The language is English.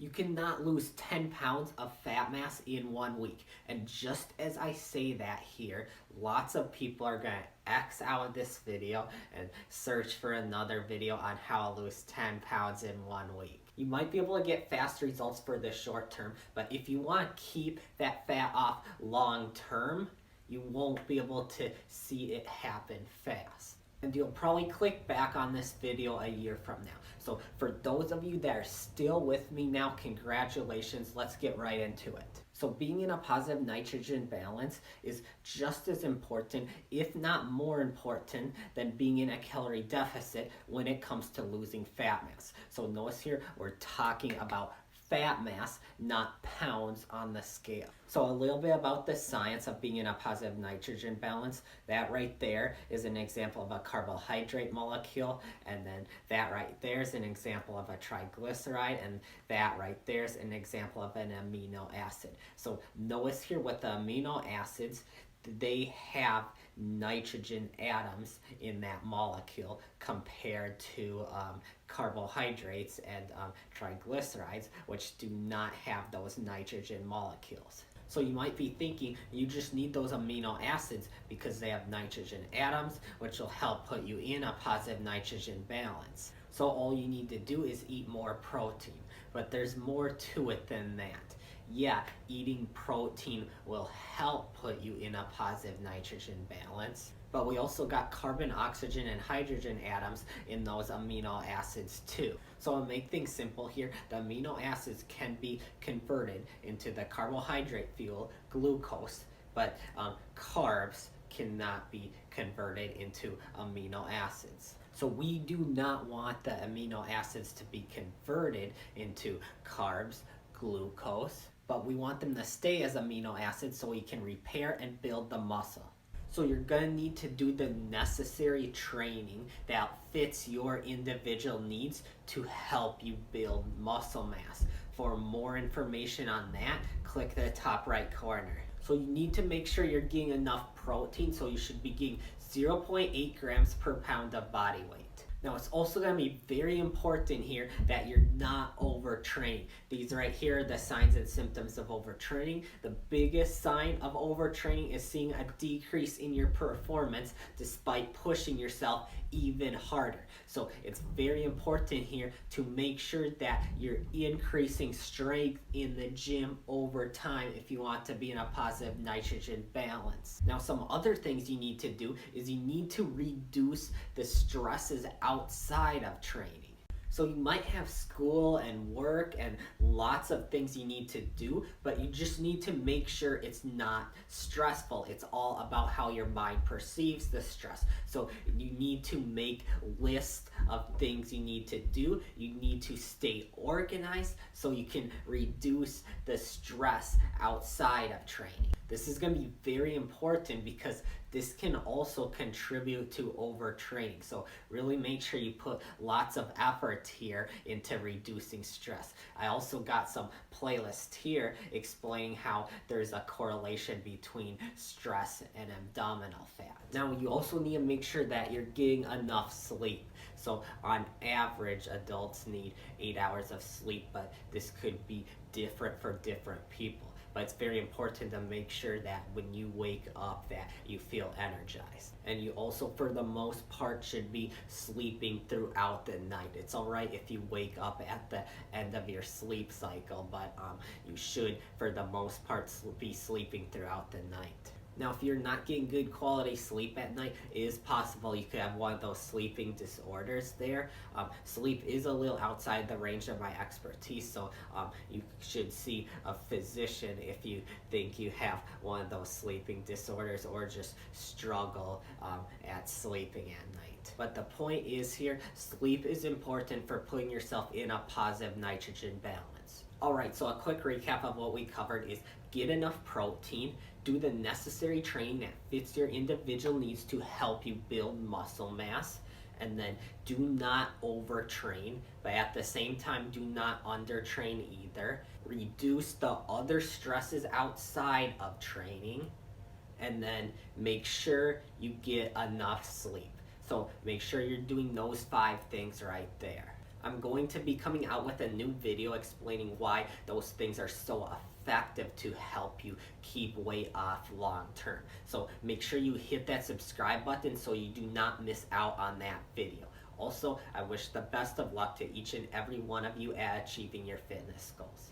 You cannot lose 10 pounds of fat mass in 1 week. And just as I say that here, lots of people are going to X out this video and search for another video on how to lose 10 pounds in 1 week. You might be able to get fast results for the short term, but if you want to keep that fat off long term, you won't be able to see it happen fast. And you'll probably click back on this video a year from now. So for those of you that are still with me now, congratulations, let's get right into it. So being in a positive nitrogen balance is just as important, if not more important, than being in a calorie deficit when it comes to losing fat mass. So notice here, we're talking about fat mass, not pounds on the scale. So a little bit about the science of being in a positive nitrogen balance. That right there is an example of a carbohydrate molecule, and then that right there is an example of a triglyceride, and that right there is an example of an amino acid. So notice here with the amino acids, they have nitrogen atoms in that molecule compared to carbohydrates and triglycerides, which do not have those nitrogen molecules. So you might be thinking you just need those amino acids because they have nitrogen atoms, which will help put you in a positive nitrogen balance. So all you need to do is eat more protein, but there's more to it than that. Yeah, eating protein will help put you in a positive nitrogen balance, but we also got carbon, oxygen, and hydrogen atoms in those amino acids too. So to make things simple here, the amino acids can be converted into the carbohydrate fuel, glucose, but carbs cannot be converted into amino acids. So we do not want the amino acids to be converted into carbs, glucose, but we want them to stay as amino acids so we can repair and build the muscle. So you're going to need to do the necessary training that fits your individual needs to help you build muscle mass. For more information on that, click the top right corner. So you need to make sure you're getting enough protein, so you should be getting 0.8 grams per pound of body weight. Now it's also going to be very important here that you're not overtraining. These right here are the signs and symptoms of overtraining. The biggest sign of overtraining is seeing a decrease in your performance despite pushing yourself even harder. So it's very important here to make sure that you're increasing strength in the gym over time if you want to be in a positive nitrogen balance. Now some other things you need to do is you need to reduce the stresses outside of training. So you might have school and work and lots of things you need to do, but you just need to make sure it's not stressful. It's all about how your mind perceives the stress. So you need to make lists of things you need to do. You need to stay organized so you can reduce the stress outside of training. This is going to be very important because this can also contribute to overtraining. So really make sure you put lots of effort here into reducing stress. I also got some playlists here explaining how there's a correlation between stress and abdominal fat. Now you also need to make sure that you're getting enough sleep. So on average, adults need 8 hours of sleep, but this could be different for different people. But it's very important to make sure that when you wake up that you feel energized. And you also, for the most part, should be sleeping throughout the night. It's alright if you wake up at the end of your sleep cycle, but you should, for the most part, be sleeping throughout the night. Now, if you're not getting good quality sleep at night, it is possible you could have one of those sleeping disorders there. Sleep is a little outside the range of my expertise, so you should see a physician if you think you have one of those sleeping disorders or just struggle at sleeping at night. But the point is here, sleep is important for putting yourself in a positive nitrogen balance. Alright, so a quick recap of what we covered is get enough protein, do the necessary training that fits your individual needs to help you build muscle mass, and then do not overtrain, but at the same time do not undertrain either. Reduce the other stresses outside of training, and then make sure you get enough sleep. So make sure you're doing those 5 things right there. I'm going to be coming out with a new video explaining why those things are so effective to help you keep weight off long term. So make sure you hit that subscribe button so you do not miss out on that video. Also, I wish the best of luck to each and every one of you at achieving your fitness goals.